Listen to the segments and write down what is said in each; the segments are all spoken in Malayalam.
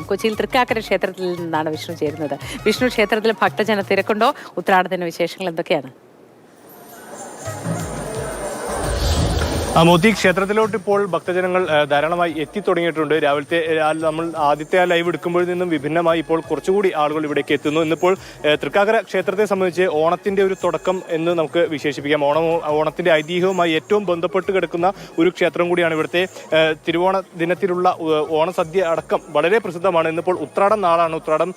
കൊച്ചിയിൽ തൃക്കാക്കര ക്ഷേത്രത്തിൽ നിന്നാണ് വിഷ്ണു ചേരുന്നത്. വിഷ്ണു ക്ഷേത്രത്തിൽ ഭക്തജന തിരക്കുണ്ടോ? ഉത്രാടത്തിന്റെ വിശേഷങ്ങൾ എന്തൊക്കെയാണ്? മോദി ക്ഷേത്രത്തിലോട്ട് ഇപ്പോൾ ഭക്തജനങ്ങൾ ധാരാളമായി എത്തിത്തുടങ്ങിയിട്ടുണ്ട്. രാവിലത്തെ നമ്മൾ ആദ്യത്തെ ആ ലൈവ് എടുക്കുമ്പോഴേ നിന്നും വിഭിന്നമായി ഇപ്പോൾ കുറച്ചുകൂടി ആളുകൾ ഇവിടേക്ക് എത്തുന്നു. ഇന്നിപ്പോൾ തൃക്കാക്കര ക്ഷേത്രത്തെ സംബന്ധിച്ച് ഓണത്തിന്റെ ഒരു തുടക്കം എന്ന് നമുക്ക് വിശേഷിപ്പിക്കാം. ഓണത്തിന്റെ ഐതിഹ്യവുമായി ഏറ്റവും ബന്ധപ്പെട്ട് കിടക്കുന്ന ഒരു ക്ഷേത്രം കൂടിയാണ് ഇവിടുത്തെ. തിരുവോണ ദിനത്തിലുള്ള ഓണസദ്യ അടക്കം വളരെ പ്രസിദ്ധമാണ്. ഇന്നിപ്പോൾ ഉത്രാടം നാളാണ്. ഉത്രാടം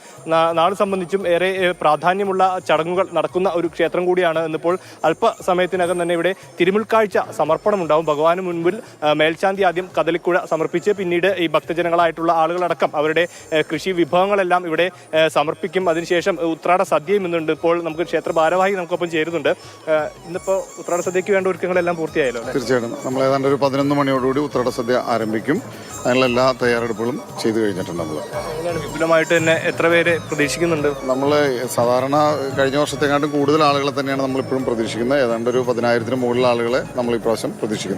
നാൾ സംബന്ധിച്ചും ഏറെ പ്രാധാന്യമുള്ള ചടങ്ങുകൾ നടക്കുന്ന ഒരു ക്ഷേത്രം കൂടിയാണ്. ഇന്നിപ്പോൾ അല്പസമയത്തിനകം തന്നെ ഇവിടെ തിരുമുൽക്കാഴ്ച സമർപ്പണം ഉണ്ടാവും. ഭഗവാന് മുൻപിൽ മേൽശാന്തി ആദ്യം കദളിക്കുഴ സമർപ്പിച്ച് പിന്നീട് ഈ ഭക്തജനങ്ങളായിട്ടുള്ള ആളുകളടക്കം അവരുടെ കൃഷി വിഭവങ്ങളെല്ലാം ഇവിടെ സമർപ്പിക്കും. അതിനുശേഷം ഉത്രാട സദ്യയും ഇന്നുണ്ട്. ഇപ്പോൾ നമുക്ക് ക്ഷേത്ര ഭാരവാഹി നമുക്കൊപ്പം ചേരുന്നുണ്ട്. ഇന്നിപ്പോൾ ഉത്രാട സദ്യക്ക് വേണ്ട ഒരുക്കങ്ങളെല്ലാം പൂർത്തിയായല്ലോ? തീർച്ചയായിട്ടും നമ്മൾ ഏതാണ്ട് ഒരു 11 മണിയോടുകൂടി ഉത്രാട സദ്യ ആരംഭിക്കും. അതിനുള്ള എല്ലാ തയ്യാറെടുപ്പുകളും ചെയ്തു കഴിഞ്ഞിട്ടുണ്ട്. നമ്മൾ വിപുലമായിട്ട് തന്നെ എത്ര പേര് പ്രതീക്ഷിക്കുന്നുണ്ട്? നമ്മൾ സാധാരണ കഴിഞ്ഞ വർഷത്തെക്കാട്ടും കൂടുതൽ ആളുകളെ തന്നെയാണ് നമ്മളിപ്പോഴും പ്രതീക്ഷിക്കുന്നത്. ഏതാണ്ട് ഒരു 10,000-ന് മുകളിൽ ആളുകളെ നമ്മൾ ഈ പ്രാവശ്യം പ്രതീക്ഷിക്കുന്നുണ്ട്.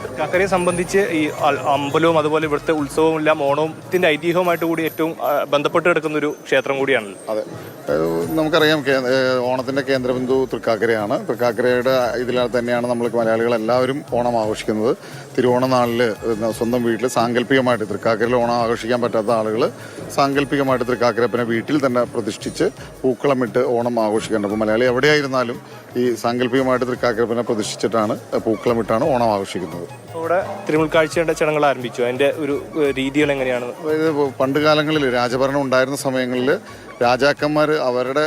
തൃക്കാക്കരയെ സംബന്ധിച്ച് ഈ അമ്പലവും അതുപോലെ ഇവിടുത്തെ ഉത്സവവും എല്ലാം ഓണത്തിന്റെ ഐതിഹ്യവുമായിട്ട് കൂടി ഏറ്റവും ബന്ധപ്പെട്ട് കിടക്കുന്ന ഒരു ക്ഷേത്രം കൂടിയാണല്ലോ. അതെ, നമുക്കറിയാം ഓണത്തിന്റെ കേന്ദ്രബിന്ദു തൃക്കാക്കരയാണ്. തൃക്കാക്കരയുടെ ഇതിൽ തന്നെയാണ് നമ്മൾ മലയാളികൾ എല്ലാവരും ഓണം ആഘോഷിക്കുന്നത്. തിരുവോണ നാളിൽ സ്വന്തം വീട്ടിൽ സാങ്കല്പികമായിട്ട് തൃക്കാക്കരയിൽ ഓണം ആഘോഷിക്കാൻ പറ്റാത്ത ആളുകൾ സാങ്കല്പികമായിട്ട് തൃക്കാക്കരപ്പനെ വീട്ടിൽ തന്നെ പ്രതിഷ്ഠിച്ച് പൂക്കളമിട്ട് ഓണം ആഘോഷിക്കേണ്ടത്. അപ്പോൾ മലയാളി എവിടെയായിരുന്നാലും ഈ സാങ്കല്പികമായിട്ട് തൃക്കാക്കരപ്പനെ പ്രതിഷ്ഠിച്ചിട്ടാണ് പൂക്കളമിട്ടാണ് ഓണം ആഘോഷിക്കുന്നത്. ഇവിടെ തിരുമുൽക്കാഴ്ചയുടെ ചടങ്ങുകൾ ആരംഭിച്ചു. അതിന്റെ ഒരു രീതികൾ എങ്ങനെയാണ്? അതായത് പണ്ട് കാലങ്ങളിൽ രാജഭരണം ഉണ്ടായിരുന്ന സമയങ്ങളിൽ രാജാക്കന്മാർ അവരുടെ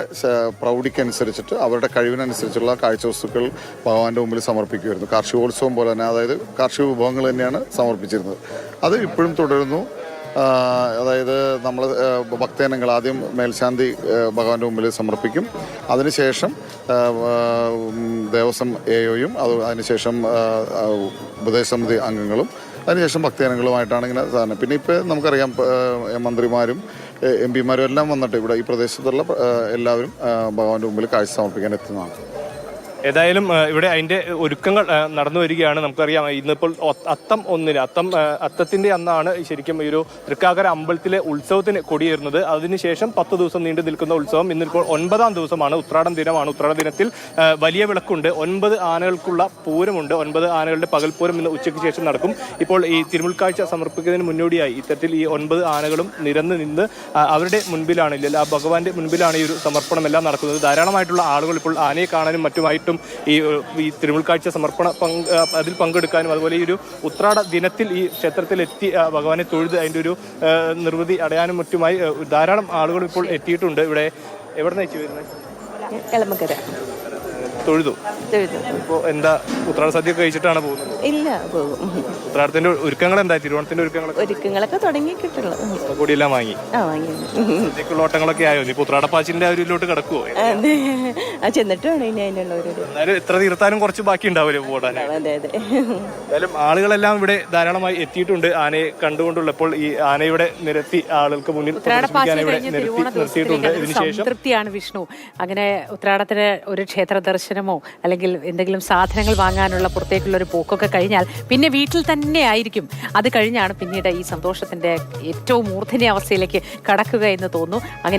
പ്രൗഢിക്കനുസരിച്ചിട്ട് അവരുടെ കഴിവിനനുസരിച്ചുള്ള കാഴ്ചവസ്തുക്കൾ ഭഗവാന്റെ മുമ്പിൽ സമർപ്പിക്കുമായിരുന്നു. കാർഷികോത്സവം പോലെ തന്നെ, അതായത് കാർഷിക വിഭവങ്ങൾ തന്നെയാണ് സമർപ്പിച്ചിരുന്നത്. അത് ഇപ്പോഴും തുടരുന്നു. അതായത് നമ്മൾ ഭക്തജനങ്ങൾ ആദ്യം മേൽശാന്തി ഭഗവാന്റെ മുമ്പിൽ സമർപ്പിക്കും. അതിനുശേഷം ദേവസ്വം എയോയും അതിനുശേഷം ഉപദേശസമിതി അംഗങ്ങളും അതിനുശേഷം ഭക്തജനങ്ങളുമായിട്ടാണ് ഇങ്ങനെ സാധനം. പിന്നെ ഇപ്പോൾ നമുക്കറിയാം മന്ത്രിമാരും MP-മാരും എല്ലാം വന്നിട്ട് ഇവിടെ ഈ പ്രദേശത്തുള്ള എല്ലാവരും ഭഗവാന്റെ മുമ്പിൽ കാഴ്ച സമർപ്പിക്കാൻ എത്തുന്നതാണ്. ഏതായാലും ഇവിടെ അതിന്റെ ഒരുക്കങ്ങൾ നടന്നു വരികയാണ്. നമുക്കറിയാം ഇന്നിപ്പോൾ അത്തത്തിന്റെ അന്നാണ് ശരിക്കും ഈ ഒരു തൃക്കാക്കര അമ്പലത്തിലെ ഉത്സവത്തിന് കൊടിയേറുന്നത്. അതിനുശേഷം 10 ദിവസം നീണ്ടു നിൽക്കുന്ന ഉത്സവം ഇന്നിപ്പോൾ 9ാം ദിവസമാണ്. ഉത്രാടം ദിനമാണ്. ഉത്രാട ദിനത്തിൽ വലിയ വിളക്കുണ്ട്. 9 ആനകൾക്കുള്ള പൂരമുണ്ട്. 9 ആനകളുടെ പകൽപ്പൂരം ഇന്ന് ഉച്ചയ്ക്ക് ശേഷം നടക്കും. ഇപ്പോൾ ഈ തിരുമുൽക്കാഴ്ച സമർപ്പിക്കുന്നതിന് മുന്നോടിയായി ഇത്തരത്തിൽ ഈ 9 ആനകളും നിരന്ന് നിന്ന് അവരുടെ മുൻപിലാണ്, ഇല്ല ആ ഭഗവാന്റെ മുൻപിലാണ് ഈ ഒരു സമർപ്പണമെല്ലാം നടക്കുന്നത്. ധാരാളമായിട്ടുള്ള ആളുകൾ ഇപ്പോൾ ആനയെ കാണാനും മറ്റുമായിട്ടും ഈ തിരുമുൽക്കാഴ്ച സമർപ്പണ അതിൽ പങ്കെടുക്കാനും അതുപോലെ ഈ ഒരു ഉത്രാട ദിനത്തിൽ ഈ ക്ഷേത്രത്തിൽ എത്തി ഭഗവാനെ തൊഴുത് അതിൻ്റെ ഒരു നിർവൃതി അടയാനും മറ്റുമായി ധാരാളം ആളുകൾ ഇപ്പോൾ എത്തിയിട്ടുണ്ട്. ഇവിടെ എവിടെ നിന്ന് വരുന്നത്? തൊഴുതു. ഇപ്പോൾ എന്താ ഉത്രാട സദ്യ കഴിച്ചിട്ടാണ് പോകുന്നത്? ഇല്ല, പോകും. ഉത്രാടത്തിന്റെ ഒരുക്കങ്ങൾ എന്താ? തിരുവോണത്തിന്റെ ഒരുക്കങ്ങളൊക്കെ തുടങ്ങിക്കിട്ടുള്ളൂ. കൂടിയെല്ലാം വാങ്ങി സദ്യക്കുള്ള ഓട്ടങ്ങളൊക്കെ ആയോ? ഇപ്പൊ ഉത്രാടപ്പാച്ചിന്റെ ഇതിലോട്ട് കിടക്കുവോ? ചെന്നിട്ട് വേണം ഇനി അതിനുള്ളവര്. എന്നാലും എത്ര തീർത്താലും കുറച്ച് ബാക്കി ഉണ്ടാവില്ലേ പോടാൻ? എന്തായാലും ആളുകളെല്ലാം ഇവിടെ ധാരാളമായി എത്തിയിട്ടുണ്ട്. ആനയെ കണ്ടുകൊണ്ടുള്ളപ്പോൾ ഈ ആനയുടെ നിരത്തി ആളുകൾക്ക് മുന്നിൽ നിർത്തിയിട്ടുണ്ട്. ഇതിനുശേഷം തൃപ്തിയാണ് വിഷ്ണു. അങ്ങനെ ഉത്രാടത്തിന് ഒരു ക്ഷേത്ര ദർശനമോ അല്ലെങ്കിൽ എന്തെങ്കിലും സാധനങ്ങൾ വാങ്ങാനുള്ള പുറത്തേക്കുള്ള ഒരു പോക്കൊക്കെ കഴിഞ്ഞാൽ പിന്നെ വീട്ടിൽ തന്നെ ആയിരിക്കും. അത് കഴിഞ്ഞാണ് പിന്നീട് ഈ സന്തോഷത്തിന്റെ ഏറ്റവും മൂർധന്യ അവസ്ഥയിലേക്ക് കടക്കുക എന്ന് തോന്നുന്നു. അങ്ങനെ